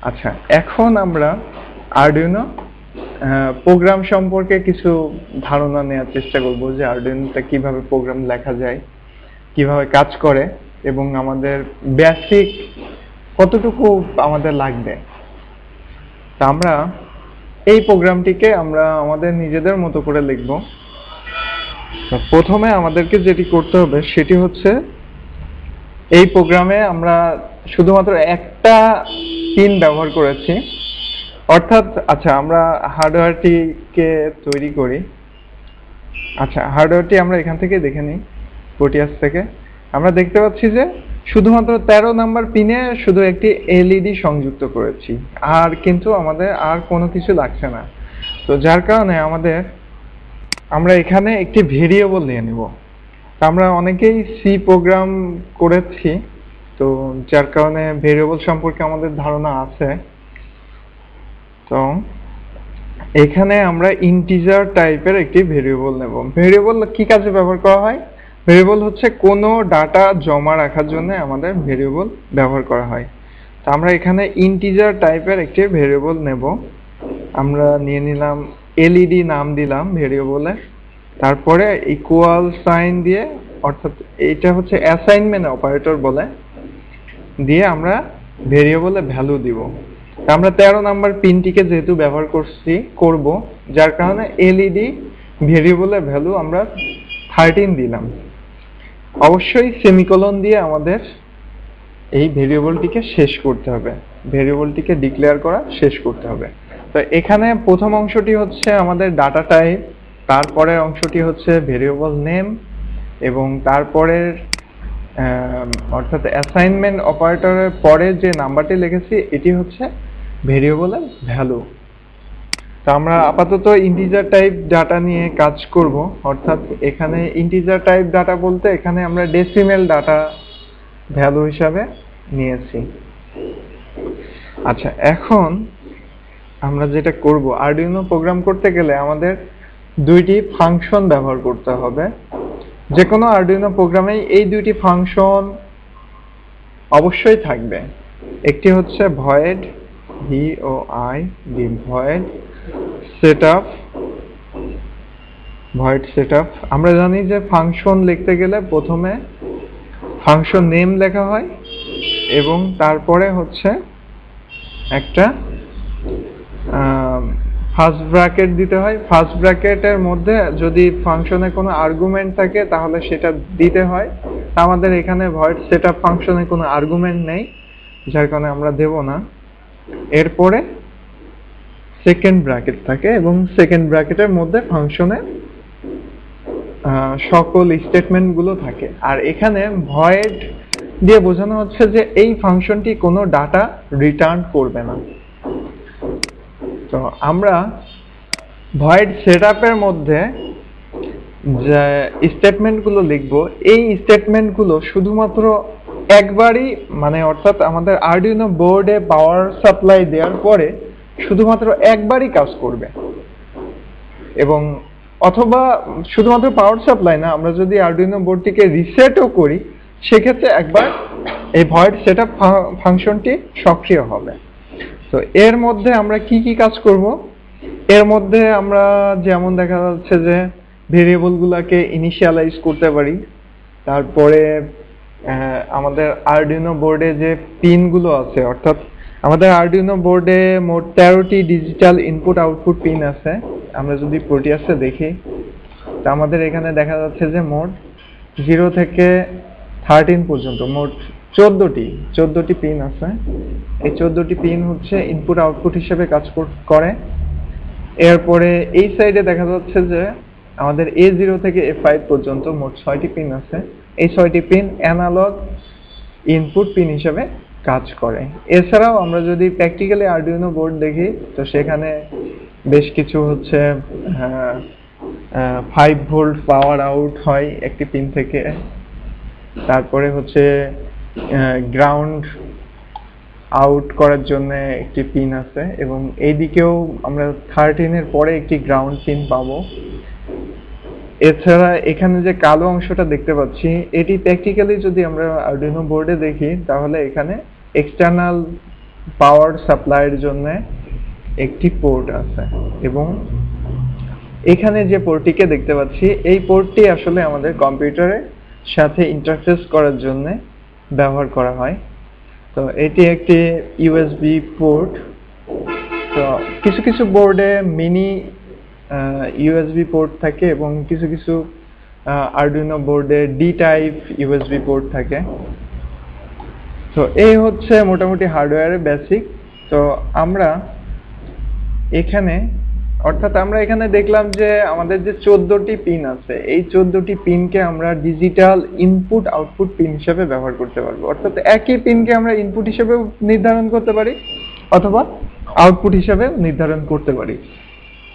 আচ্ছা, এখন আমরা আরডুইনো প্রোগ্রাম সম্পর্কে কিছু ধারণা নেওয়ার চেষ্টা করব যে আরডুইনোতে কিভাবে প্রোগ্রাম লেখা যায়, কিভাবে কাজ করে এবং আমাদের বেসিক কতটুকু আমাদের লাগবে। তা আমরা এই প্রোগ্রামটিকে আমরা আমাদের নিজেদের মতো করে লিখব। প্রথমে আমাদেরকে যেটি করতে হবে সেটি হচ্ছে এই প্রোগ্রামে আমরা শুধুমাত্র একটা পিন ব্যবহার করেছি, অর্থাৎ আচ্ছা আমরা হার্ডওয়্যারটিকে তৈরি করি। আচ্ছা, হার্ডওয়্যারটি আমরা এখান থেকে দেখে নিই। প্রোটিয়াস থেকে আমরা দেখতে পাচ্ছি যে শুধুমাত্র 13 নাম্বার পিনে শুধু একটি এলইডি সংযুক্ত করেছি, আর কিন্তু আমাদের আর কোনো কিছু লাগছে না। তো যার কারণে আমরা এখানে একটি ভেরিয়েবল নিয়ে নিব। আমরা অনেকেই সি প্রোগ্রাম করেছি, তো যার কারণে ভেরিয়েবল সম্পর্কে আমাদের ধারণা আছে। তো এখানে আমরা ইন্টিজার টাইপের একটি ভেরিয়েবল নেব। ভেরিয়েবল কি কাজে ব্যবহার করা হয়? ভেরিয়েবল হচ্ছে কোনো ডাটা জমা রাখার জন্য আমাদের ভেরিয়েবল ব্যবহার করা হয়। তো আমরা এখানে ইন্টিজার টাইপের একটি ভেরিয়েবল নেব। আমরা নিয়ে নিলাম এলইডি, নাম দিলাম ভেরিয়েবলে, তারপরে ইকুয়াল সাইন দিয়ে, অর্থাৎ এটা হচ্ছে অ্যাসাইনমেন্ট অপারেটর বলে, দিয়ে আমরা ভেরিয়েবলে ভ্যালু দিব। আমরা 13 নাম্বার পিনটিকে যেহেতু ব্যবহার করব, যার কারণে এলইডি ভেরিয়েবলে ভ্যালু আমরা 13 দিলাম। অবশ্যই সেমিকোলন দিয়ে আমাদের এই ভেরিয়েবলটিকে শেষ করতে হবে, ভেরিয়েবলটিকে ডিক্লেয়ার করা শেষ করতে হবে। তো এখানে প্রথম অংশটি হচ্ছে আমাদের ডাটা টাইপ, তারপরের অংশটি হচ্ছে ভেরিয়েবল নেম, এবং তারপরের অর্থাৎ অ্যাসাইনমেন্ট অপারেটরের পরে যে নাম্বারটি লিখেছি এটি হচ্ছে ভেরিয়েবলের ভ্যালু। তো আমরা আপাতত ইন্টিজার টাইপ ডাটা নিয়ে কাজ করব, অর্থাৎ এখানে ইন্টিজার টাইপ ডাটা বলতে এখানে আমরা ডেসিমেল ডাটা ভ্যালু হিসাবে নিয়েছি। আচ্ছা, এখন আমরা যেটা করব, আরডুইনো প্রোগ্রাম করতে গেলে আমাদের দুইটি ফাংশন ব্যবহার করতে হবে। যে কোনো আরডুইনো প্রোগ্রামেই এই দুইটি ফাংশন অবশ্যই থাকবে। একটি হচ্ছে void, VOID, void setup, void setup. আমরা জানি যে ফাংশন লিখতে গেলে প্রথমে ফাংশন নেম লেখা হয় এবং তারপরে হচ্ছে একটা ফার্স্ট ব্র্যাকেট দিতে হয়। ফার্স্ট ব্র্যাকেটের মধ্যে যদি ফাংশনে কোনো আর্গুমেন্ট থাকে তাহলে সেটা দিতে হয়। আমাদের এখানে ভয়েড সেটআপ ফাংশনে কোনো আর্গুমেন্ট নেই, যার কারণে আমরা দেব না। এরপরে সেকেন্ড ব্র্যাকেট থাকে এবং সেকেন্ড ব্র্যাকেটের মধ্যে ফাংশনের সকল স্টেটমেন্ট গুলো থাকে। আর এখানে ভয়েড দিয়ে বোঝানো হচ্ছে যে এই ফাংশনটি কোনো ডাটা রিটার্ন করবে না। তো আমরা ভয়েড সেটআপের মধ্যে যে স্টেটমেন্টগুলো লিখব, এই স্টেটমেন্টগুলো শুধুমাত্র একবারই, মানে অর্থাৎ আমাদের আরডুইনো বোর্ডে পাওয়ার সাপ্লাই দেওয়ার পরে শুধুমাত্র একবারই কাজ করবে, এবং অথবা শুধুমাত্র পাওয়ার সাপ্লাই না, আমরা যদি আরডুইনো বোর্ডটিকে রিসেটও করি সেক্ষেত্রে একবার এই ভয়েড সেটআপ ফাংশনটি সক্রিয় হবে। তো এর মধ্যে আমরা কি কি কাজ করব? এর মধ্যে আমরা যেমন দেখা যাচ্ছে যে ভেরিয়েবলগুলোকে ইনিশিয়ালাইজ করতে পারি, তারপরে আমাদের আরডুইনো বোর্ডে যে পিনগুলো আছে, অর্থাৎ আমাদের আরডুইনো বোর্ডে মোট 13টি ডিজিটাল ইনপুট আউটপুট পিন আছে। আমরা যদি প্রোটিয়াসে দেখি, তা আমাদের এখানে দেখা যাচ্ছে যে মোট 0 থেকে 13 পর্যন্ত মোট 14টি পিন আছে। এই 14টি পিন হচ্ছে ইনপুট আউটপুট হিসেবে কাজ করে। এরপরে এই সাইডে দেখা যাচ্ছে যে আমাদের A0 থেকে A5 পর্যন্ত মোট 6টি পিন আছে। এই 6টি পিন অ্যানালগ ইনপুট পিন হিসেবে কাজ করে। এছাড়াও আমরা যদি প্র্যাকটিক্যালি আরডুইনো বোর্ড দেখি, তো সেখানে বেশ কিছু হচ্ছে 5 ভোল্ট পাওয়ার আউট হয় একটি পিন থেকে, তারপরে হচ্ছে গ্রাউন্ড আউট করার জন্য একটি পিন আছে, এবং এইদিকেও আমরা 13 এর পরে একটি গ্রাউন্ড পিন পাবো। এছাড়া এখানে যে কালো অংশটা দেখতে পাচ্ছি, এটি প্র্যাকটিক্যালি যদি আমরা আরডুইনো বোর্ডে দেখি তাহলে এখানে এক্সটার্নাল পাওয়ার সাপ্লাইয়ের জন্য একটি পোর্ট আছে, এবং এখানে যে পোর্টটিকে দেখতে পাচ্ছি এই পোর্টটি আসলে আমাদের কম্পিউটারের সাথে ইন্টারফেস করার জন্য ব্যবহার করা হয়। তো এটি একটি ইউএসবি পোর্ট। তো কিছু কিছু বোর্ডে মিনি ইউএসবি পোর্ট থাকে এবং কিছু কিছু আরডুইনো বোর্ডে ডি টাইপ ইউএসবি পোর্ট থাকে। তো এই হচ্ছে মোটামুটি হার্ডওয়্যারের বেসিক। তো আমরা এখানে দেখলাম যে আমাদের যে 14টি পিন আছে, এই 14টি পিনকে আমরা ডিজিটাল ইনপুট আউটপুট পিন হিসেবে ব্যবহার করতে পারবো। অর্থাৎ একই পিনকে আমরা ইনপুট হিসেবে নির্ধারণ করতে পারি অথবা আউটপুট হিসেবে নির্ধারণ করতে পারি।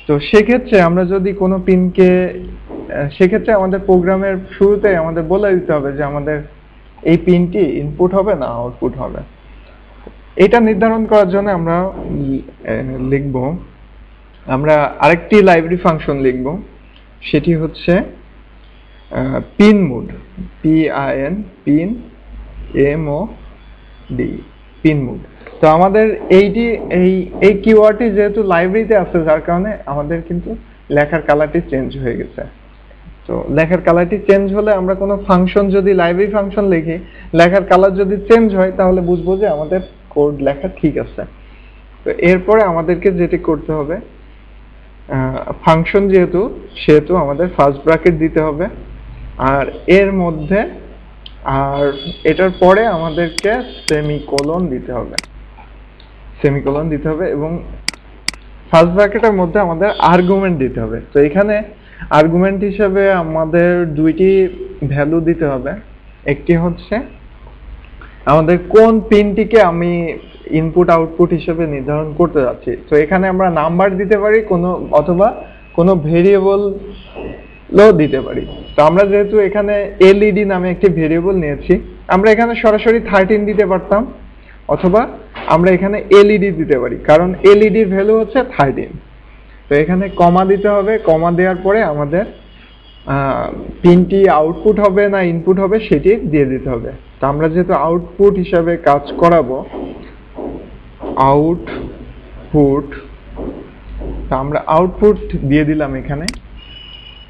তো সেক্ষেত্রে আমরা যদি কোনো পিনকে, সেক্ষেত্রে আমাদের প্রোগ্রামের শুরুতে আমাদের বলে দিতে হবে যে আমাদের এই পিনটি ইনপুট হবে না আউটপুট হবে। এটা নির্ধারণ করার জন্য আমরা আরেকটি লাইব্রেরি ফাংশন লিখব, সেটি হচ্ছে pin mode, PIN pin MOD pin mode. তো আমাদের এই কিওয়ার্ডটি যেহেতু লাইব্রেরিতে আছে, যার কারণে আমাদের কিন্তু লেখার কালারটি চেঞ্জ হয়ে গেছে। তো লেখার কালারটি চেঞ্জ হলে আমরা কোনো ফাংশন যদি লাইব্রেরি ফাংশন লিখি, লেখার কালার যদি চেঞ্জ হয় তাহলে বুঝবো যে আমাদের কোড লেখা ঠিক আছে। তো এরপরে আমাদেরকে যেটি করতে হবে, ফাংশন সেহেতু আমাদের ফার্স্ট ব্র্যাকেট দিতে হবে, আর এর মধ্যে এটার পরে আমাদেরকে সেমিকোলন দিতে হবে এবং ফার্স্ট ব্র্যাকেটের মধ্যে আমাদের আর্গুমেন্ট দিতে হবে। তো এখানে আর্গুমেন্ট হিসেবে আমাদের দুইটি ভ্যালু দিতে হবে। একটি হচ্ছে আমাদের কোন পিনটিকে আমি ইনপুট আউটপুট হিসেবে নির্ধারণ করতে যাচ্ছি। তো এখানে আমরা নাম্বার দিতে পারি অথবা কোনো ভেরিয়েবলও দিতে পারি। তো আমরা যেহেতু এখানে LED নামে একটি ভেরিয়েবল নিয়েছি, আমরা এখানে সরাসরি 13 দিতে পারতাম, অথবা আমরা এখানে LED দিতে পারি, কারণ LED এর ভ্যালু হচ্ছে 13। তো এখানে কমা দিতে হবে, কমা দেওয়ার পরে আমাদের পিনটি আউটপুট হবে না ইনপুট হবে সেটি দিয়ে দিতে হবে। তো আমরা যেহেতু আউটপুট হিসাবে কাজ করাবো, আউটপুট, তো আমরা আউটপুট দিয়ে দিলাম এখানে,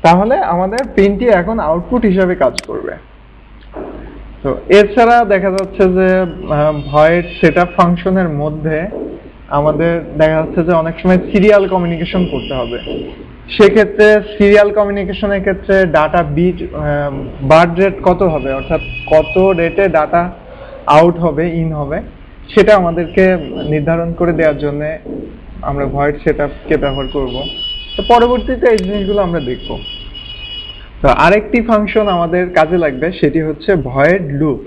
তাহলে আমাদের পিনটি এখন আউটপুট হিসাবে কাজ করবে। তো এছাড়া দেখা যাচ্ছে যে ভয়েড সেটআপ ফাংশনের মধ্যে আমাদের দেখা যাচ্ছে যে অনেক সময় সিরিয়াল কমিউনিকেশন করতে হবে। সেক্ষেত্রে সিরিয়াল কমিউনিকেশনের ক্ষেত্রে ডাটা বিট বার্ড রেট কত হবে, অর্থাৎ কত রেটে ডাটা আউট হবে ইন হবে, সেটা আমাদেরকে নির্ধারণ করে দেওয়ার জন্য আমরা ভয়েড সেটআপকে ব্যবহার করব। তো পরবর্তীতে এই জিনিসগুলো আমরা দেখব। তো আরেকটি ফাংশন আমাদের কাজে লাগবে, সেটি হচ্ছে void loop,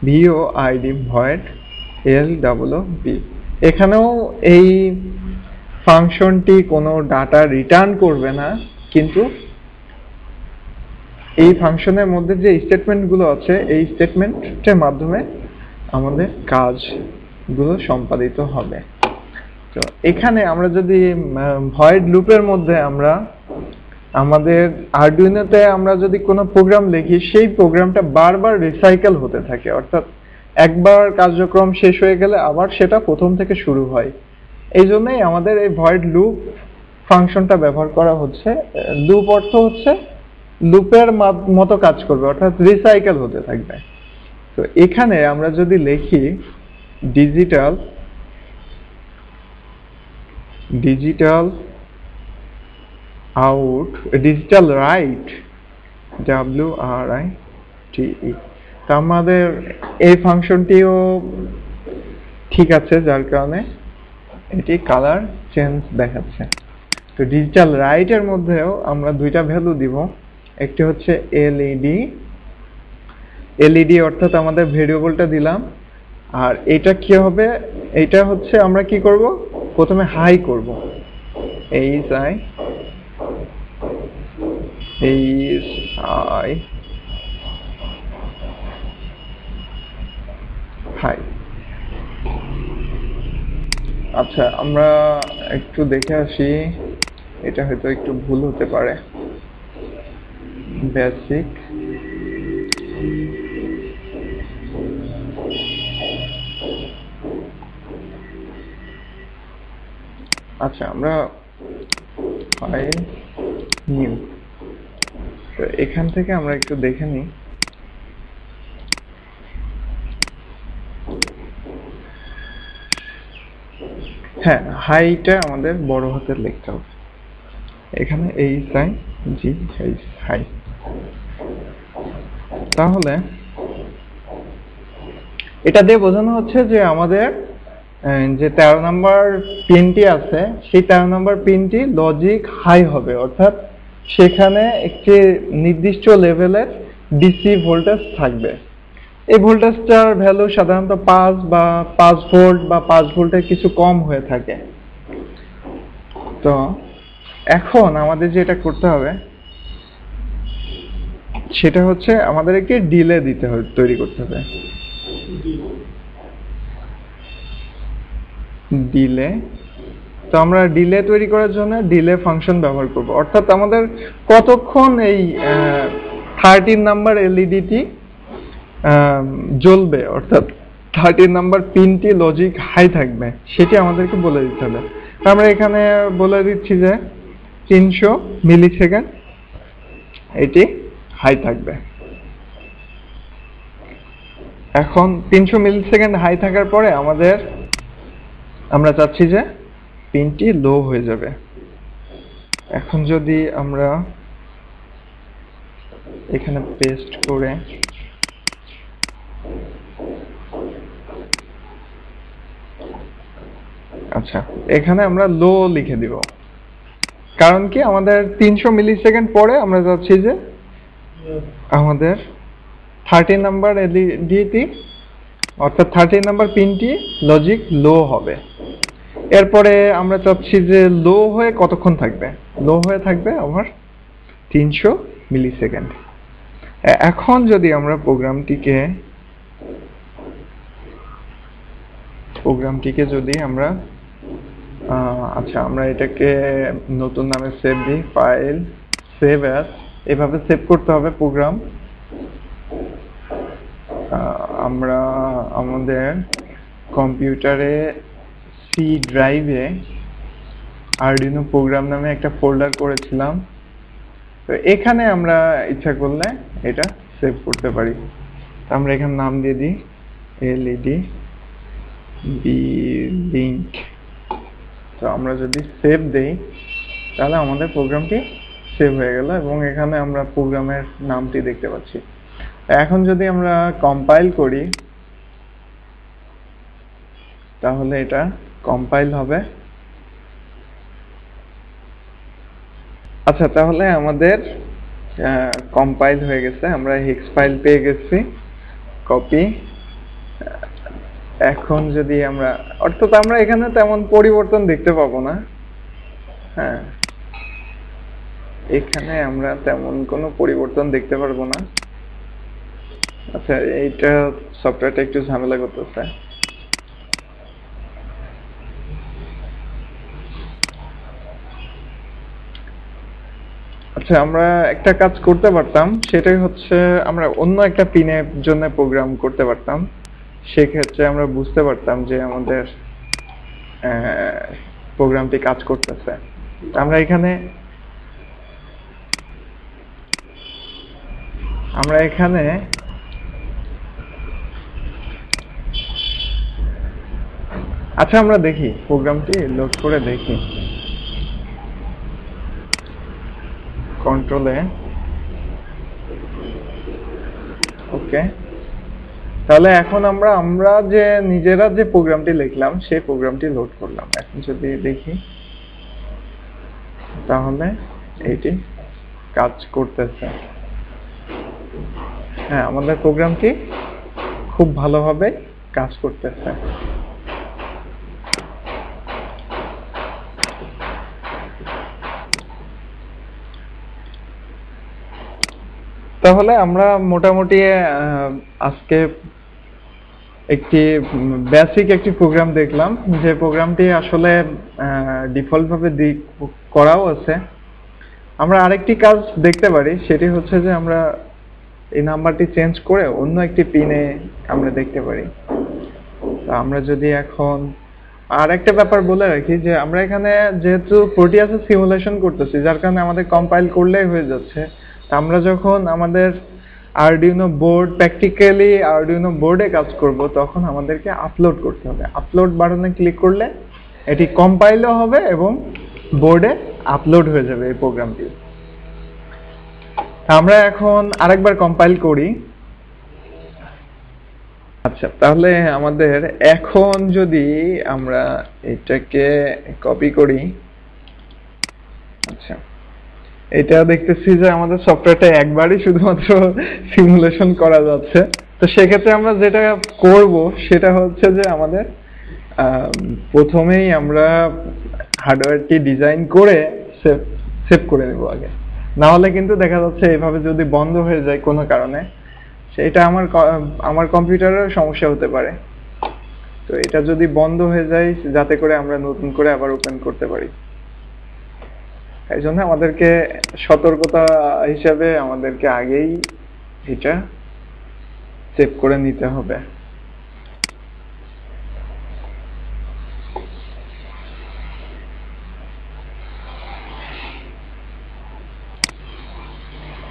VOID void LOOP। এখানেও এই ফাংশনটি কোনো ডাটা রিটার্ন করবে না, কিন্তু এই ফাংশনের মধ্যে যে স্টেটমেন্টগুলো আছে এই স্টেটমেন্টের মাধ্যমে আমাদের কাজগুলো সম্পাদিত হবে। তো এখানে আমরা যদি ভয়েড লুপের মধ্যে আমরা আমাদের আরডুইনোতে আমরা যদি কোনো প্রোগ্রাম লিখি সেই প্রোগ্রামটা বারবার রিসাইকেল হতে থাকে, অর্থাৎ একবার কার্যক্রম শেষ হয়ে গেলে আবার সেটা প্রথম থেকে শুরু হয়। এই জন্যই আমাদের এই ভয়েড লুপ ফাংশনটা ব্যবহার করা হচ্ছে। লুপ অর্থ হচ্ছে লুপের মতো কাজ করবে, অর্থাৎ রিসাইকেল হতে থাকবে। তো এখানে আমরা যদি লিখি digital out digital right WRITE, তা আমাদের এই ফাংশনটিও ঠিক আছে, যার কারণে এটি কালার চেঞ্জ দেখাচ্ছে। তো ডিজিটাল রাইট এর মধ্যেও আমরা দুইটা ভ্যালু দিব, একটি হচ্ছে এলইডি অর্থাৎ আমাদের ভেরিয়েবলটা দিলাম, আর এটা কি হবে, এটা হচ্ছে আমরা কি করব, প্রথমে হাই করব, HI হাই। আচ্ছা, আমরা একটু দেখে আসি, এটা হয়তো একটু ভুল হতে পারে। বেসিক আচ্ছা, আমরা ফাইল নিউ, তো এখান থেকে আমরা একটু দেখে নিই। হ্যাঁ, হাইটা আমাদের বড় হাতের লিখতে হবে, এখানে হাই। তাহলে এটা দিয়ে বোঝানো হচ্ছে যে আমাদের যে 13 নম্বর পিনটি আছে সেই 13 নম্বর পিনটি লজিক হাই হবে, অর্থাৎ সেখানে একটি নির্দিষ্ট লেভেলের ডিসি ভোল্টেজ থাকবে। এই ভোল্টেজটার ভ্যালু সাধারণত 5 বা 5 ভোল্ট বা 5 ভোল্টের কিছু কম হয়ে থাকে। তো এখন আমাদের যেটা করতে হবে সেটা হচ্ছে আমাদের একটি ডিলে তৈরি করতে হবে। ডিলে, তো আমরা ডিলে তৈরি করার জন্য ডিলে ফাংশন ব্যবহার করব, অর্থাৎ আমাদের কতক্ষণ এই 13 নাম্বার এলইডিটি জ্বলবে, অর্থাৎ 13 নাম্বার পিনটি লজিক হাই থাকবে সেটি আমাদেরকে বলে দিতে হবে। আমরা এখানে বলে দিচ্ছি যে 300 মিলি সেকেন্ড এটি হাই থাকবে। এখন 300 মিলি সেকেন্ড হাই থাকার পরে আমরা চাচ্ছি যে পিনটি লো হয়ে যাবে। এখন যদি আমরা এখানে পেস্ট করে আচ্ছা, এখানে আমরা লো লিখে দিব, কারণ কি আমাদের 300 মিলি সেকেন্ড পরে আমরা চাচ্ছি যে আমাদের 13 নাম্বার এলইডিটি অর্থাৎ 13 নাম্বার পিনটি লজিক লো হবে। এরপরে আমরা চাচ্ছি যে লো হয়ে কতক্ষণ থাকবে, লো হয়ে থাকবে আমার 300 মিলি সেকেন্ড। এখন যদি আমরা প্রোগ্রামটিকে যদি আমরা আচ্ছা, আমরা এটাকে নতুন নামে সেভ দিই, ফাইল সেভ অ্যাজ, এভাবে সেভ করতে হবে প্রোগ্রাম। আমরা আমাদের কম্পিউটারে সি ড্রাইভে আরডুইনো প্রোগ্রাম নামে একটা ফোল্ডার করেছিলাম, তো এখানে আমরা ইচ্ছা করলে এটা সেভ করতে পারি। আমরা এখানে নাম দিয়ে দিই এলইডি লিংক। তো আমরা যদি সেভ দেই তাহলে আমাদের প্রোগ্রামটি সেভ হয়ে গেল এবং এখানে আমরা প্রোগ্রামের নামটি দেখতে পাচ্ছি। এখন যদি আমরা কম্পাইল করি তাহলে এটা কম্পাইল হবে। আচ্ছা, তাহলে আমাদের কম্পাইল হয়ে গেছে, আমরা হেক্স ফাইল পেয়ে গেছি, কপি। এখন যদি আমরা অর্থাৎ আমরা এখানে তেমন পরিবর্তন দেখতে পাবো না, হ্যাঁ, এখানে আমরা তেমন কোনো পরিবর্তন দেখতে পারবো না। আচ্ছা, এইটা সফটওয়্যারটা একটু ঝামেলা করতেছে। আচ্ছা, আমরা একটা কাজ করতে পারতাম, সেটাই হচ্ছে আমরা অন্য একটা পিনের জন্য প্রোগ্রাম করতে পারতাম। সেক্ষেত্রে আমরা বুঝতে পারতাম যে আমাদের প্রোগ্রামটি কাজ করতেছে। আমরা এখানে আচ্ছা, আমরা দেখি প্রোগ্রামটি লোড করে দেখি কন্ট্রোলে। ওকে, তাহলে এখন আমরা যে নিজেরা যে প্রোগ্রামটি লিখলাম সেই প্রোগ্রামটি লোড করলাম। এখন যদি দেখি তাহলে এইটি কাজ করতেছে। হ্যাঁ, আমাদের প্রোগ্রামটি খুব ভালোভাবে কাজ করতেছে। তাহলে আমরা মোটামুটি আজকে একটি বেসিক একটি প্রোগ্রাম দেখলাম, যে প্রোগ্রামটি আসলে ডিফল্ট ভাবে করাও আছে। আমরা আরেকটি কাজ দেখতে পারি, সেটি হচ্ছে যে আমরা এই নাম্বারটি চেঞ্জ করে অন্য একটি পিনে আমরা দেখতে পারি। আমরা যদি এখন আর একটা ব্যাপার বলে রাখি, যে আমরা এখানে যেহেতু প্রোটিয়াসের সিমুলেশন করতেছি, যার কারণে আমাদের কম্পাইল করলেই হয়ে যাচ্ছে। আমরা যখন আমাদের আরডুইনো বোর্ড প্র্যাকটিক্যালি আরডুইনো বোর্ডে কাজ করব, তখন আমাদেরকে আপলোড করতে হবে। আপলোড বাটনে ক্লিক করলে এটি কম্পাইলও হবে এবং বোর্ডে আপলোড হয়ে যাবে এই প্রোগ্রামটি। আমরা এখন আরেকবার কম্পাইল করি। আচ্ছা, তাহলে আমাদের এখন যদি আমরা এটাকে কপি করি, আচ্ছা, এটা দেখতেছি যে আমাদের সফটওয়্যারটা একবারই শুধুমাত্র সিমুলেশন করা যাচ্ছে। তো সেক্ষেত্রে আমরা যেটা করব সেটা হচ্ছে যে আমাদের প্রথমেই আমরা হার্ডওয়্যারটি ডিজাইন করে সেভ করে নেব আগে। না হলে কিন্তু দেখা যাচ্ছে এইভাবে যদি বন্ধ হয়ে যায় কোনো কারণে, সেটা আমার কম্পিউটারের সমস্যা হতে পারে। তো এটা যদি বন্ধ হয়ে যায়, যাতে করে আমরা নতুন করে আবার ওপেন করতে পারি। এই জন্য আমাদেরকে সতর্কতা হিসাবে আমাদেরকে আগেই এটা সেভ করে নিতে হবে।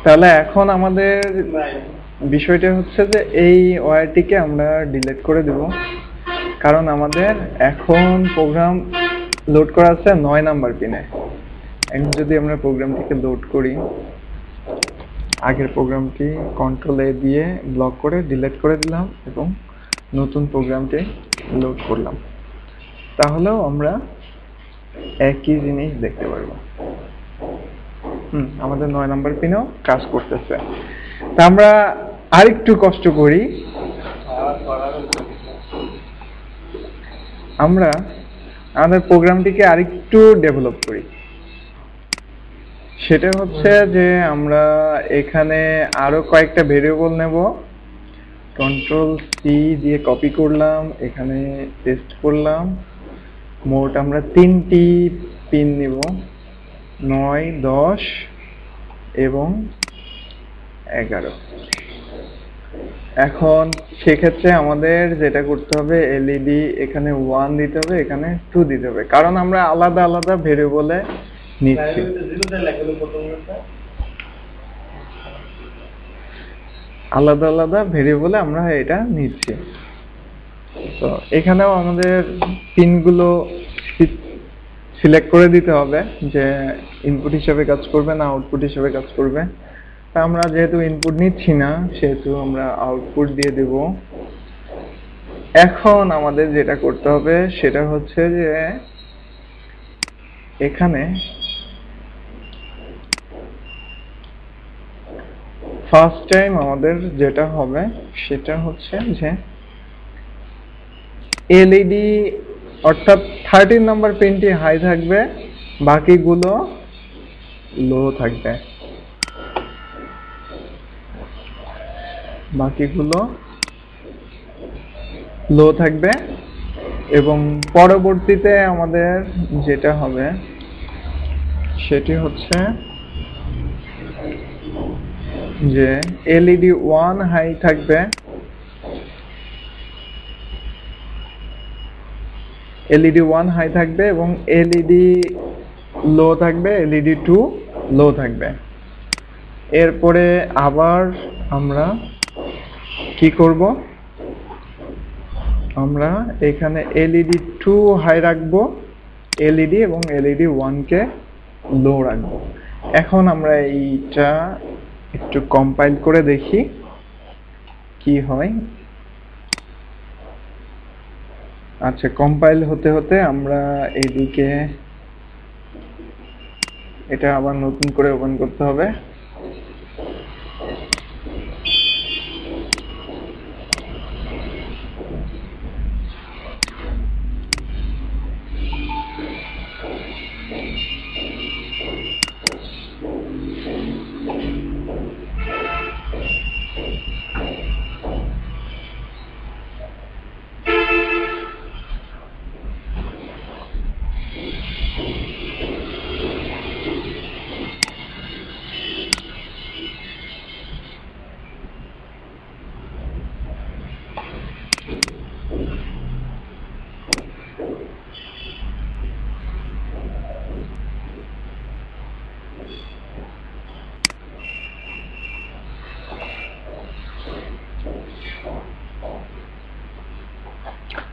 তাহলে এখন আমাদের বিষয়টা হচ্ছে যে এই ওয়্যারটিকে আমরা ডিলিট করে দেব, কারণ আমাদের এখন প্রোগ্রাম লোড করা আছে 9 নাম্বার পিনে। এখন যদি আমরা প্রোগ্রামটিকে লোড করি, আগের প্রোগ্রামটি কন্ট্রোল এ দিয়ে ব্লক করে ডিলিট করে দিলাম এবং নতুন প্রোগ্রামটি লোড করলাম, তাহলেও আমরা একই জিনিস দেখতে পারবো। আমাদের 9 নাম্বার পিনেও কাজ করতেছে। তা আমরা আরেকটু কষ্ট করি, আমরা আমাদের প্রোগ্রামটিকে আরেকটু ডেভেলপ করি। সেটা হচ্ছে যে আমরা এখানে আরো কয়েকটা ভেরিয়েবল নেব। কন্ট্রোল সি দিয়ে কপি করলাম, এখানে পেস্ট করলাম। মোট আমরা 3টি পিন নিব, 9, 10 এবং 11। এখন সেক্ষেত্রে আমাদের যেটা করতে হবে, এলইডি এখানে 1 দিতে হবে, এখানে 2 দিতে হবে, কারণ আমরা আলাদা আলাদা ভেরিয়েবলে নিচ্ছি। আলাদা আলাদা ভেরিয়েবলে আমরা এটা নিচ্ছি। তো এখানেও আমাদের পিনগুলো সিলেক্ট করে দিতে হবে যে ইনপুট হিসেবে কাজ করবে না আউটপুট হিসেবে কাজ করবে। তা আমরা যেহেতু ইনপুট নিচ্ছি না, সেহেতু আমরা আউটপুট দিয়ে দেব। এখন আমাদের যেটা করতে হবে সেটা হচ্ছে যে এখানে ফার্স্ট টাইম আমাদের যেটা হবে সেটা হচ্ছে যে এলইডি অর্থাৎ 13 নাম্বার পিনটি হাই থাকবে, বাকিগুলো লো থাকবে। এবং পরবর্তীতে আমাদের যেটা হবে সেটি হচ্ছে যে এলইডি 1 হাই থাকবে, এলইডি 1 হাই থাকবে এবং এলইডি লো থাকবে, এলইডি 2 লো থাকবে। এরপরে আবার আমরা কি করব, আমরা এখানে এলইডি 2 হাই রাখবো, এলইডি এবং এলইডি 1 কে লো রাখবো। এখন আমরা এইটা একটু কম্পাইল করে দেখি কি হয়। আচ্ছা, কম্পাইল হতে হতে আমরা এদিকে এটা আবার নতুন করে ওপেন করতে হবে।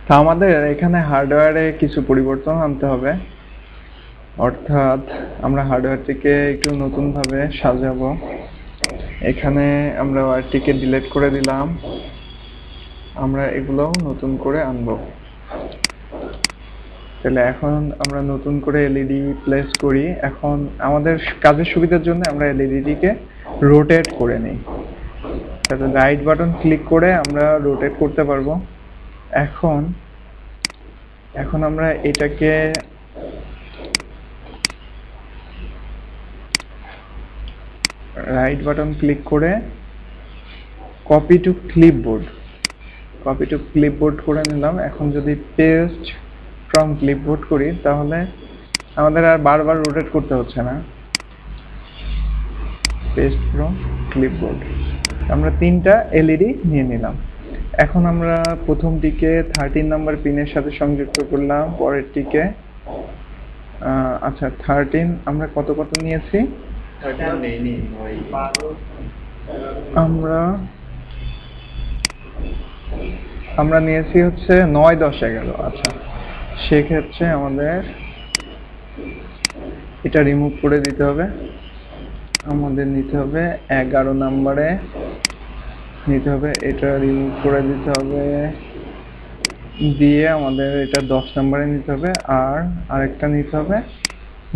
তা আমাদের এখানে হার্ডওয়্যারে কিছু পরিবর্তন আনতে হবে, অর্থাৎ আমরা হার্ডওয়্যারটিকে একটু নতুনভাবে সাজাবো। এখানে আমরা ওয়্যারটিকে ডিলিট করে দিলাম, আমরা এগুলোও নতুন করে আনবো। তাহলে এখন আমরা নতুন করে এলইডি প্লেস করি। এখন আমাদের কাজের সুবিধার জন্য আমরা এলইডিটিকে রোটেট করে নিই। তাহলে রাইট বাটন ক্লিক করে আমরা রোটেট করতে পারবো। এখন আমরা এটাকে রাইট বাটন ক্লিক করে কপি টু ক্লিপবোর্ড করে নিলাম। এখন যদি পেস্ট ফ্রম ক্লিপবোর্ড করি তাহলে আমাদের আর বারবার রোটেট করতে হচ্ছে না। পেস্ট ফ্রম ক্লিপবোর্ড, আমরা 3টা এলইডি নিয়ে নিলাম। এখন আমরা প্রথমটিকে 13 নম্বর পিনের সাথে সংযুক্ত করলাম, পরেরটিকে আচ্ছা 13 আমরা কত নিয়েছি, আমরা নিয়েছি হচ্ছে 9, 10, 11। আচ্ছা, সেক্ষেত্রে আমাদের এটা রিমুভ করে দিতে হবে। আমাদের নিতে হবে 11 নম্বরে নিতে হবে, এটা রিমুভ করে দিতে হবে, দিয়ে আমাদের এটা 10 নম্বরে নিতে হবে, আর আরেকটা নিতে হবে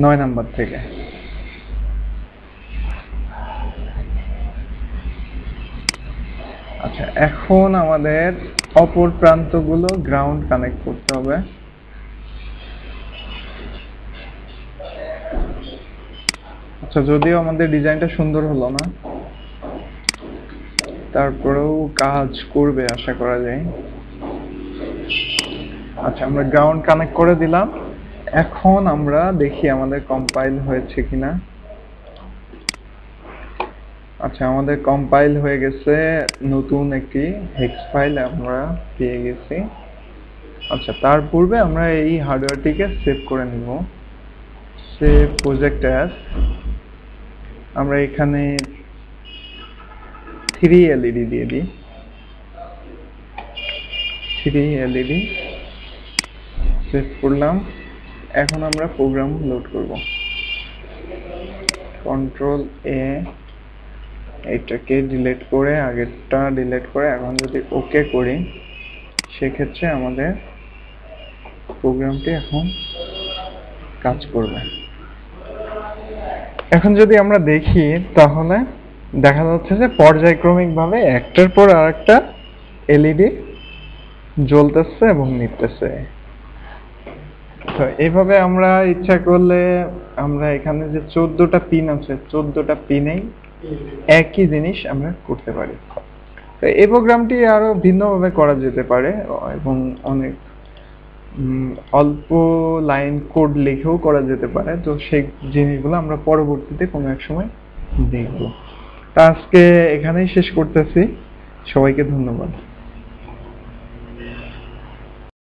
9 নম্বর থেকে। আচ্ছা, এখন আমাদের অপর প্রান্তগুলো গ্রাউন্ড কানেক্ট করতে হবে। আচ্ছা, যদিও আমাদের ডিজাইনটা সুন্দর হলো না, তারপরেও কাজ করবে আশা করা যায়। আচ্ছা, আমরা গ্রাউন্ড কানেক্ট করে দিলাম। এখন আমরা দেখি আমাদের কম্পাইল হয়েছে কিনা। আচ্ছা, আমাদের কম্পাইল হয়ে গেছে, নতুন একটি হেক্স ফাইল আমরা পেয়ে গেছি। আচ্ছা, তার পূর্বে আমরা এই হার্ডওয়্যারটিকে সেভ করে নিব। সেভ প্রজেক্ট অ্যাজ, আমরা এখানে 3 এলইডি দিয়ে দিই, 3 এলইডি সেভ করলাম। এখন আমরা প্রোগ্রাম লোড করব। কন্ট্রোল এ, এটাকে ডিলিট করে আগেরটা ডিলিট করে এখন যদি ওকে করি সেক্ষেত্রে আমাদের প্রোগ্রামটি এখন কাজ করবে। এখন যদি আমরা দেখি তাহলে দেখা যাচ্ছে যে পর্যায়ক্রমিকভাবে একটার পর আরেকটা এলইডি জ্বলতেছে এবং নিতেছে। তো এইভাবে আমরা ইচ্ছা করলে আমরা এখানে যে 14টা পিন আছে 14টা পিনেই একই জিনিস আমরা করতে পারি। তো এই প্রোগ্রামটি আরো ভিন্নভাবে করা যেতে পারে এবং অনেক অল্প লাইন কোড লিখেও করা যেতে পারে। তো সেই জিনিসগুলো আমরা পরবর্তীতে কোনো এক সময় দেখব। তা আজকে এখানেই শেষ করতেছি, সবাইকে ধন্যবাদ।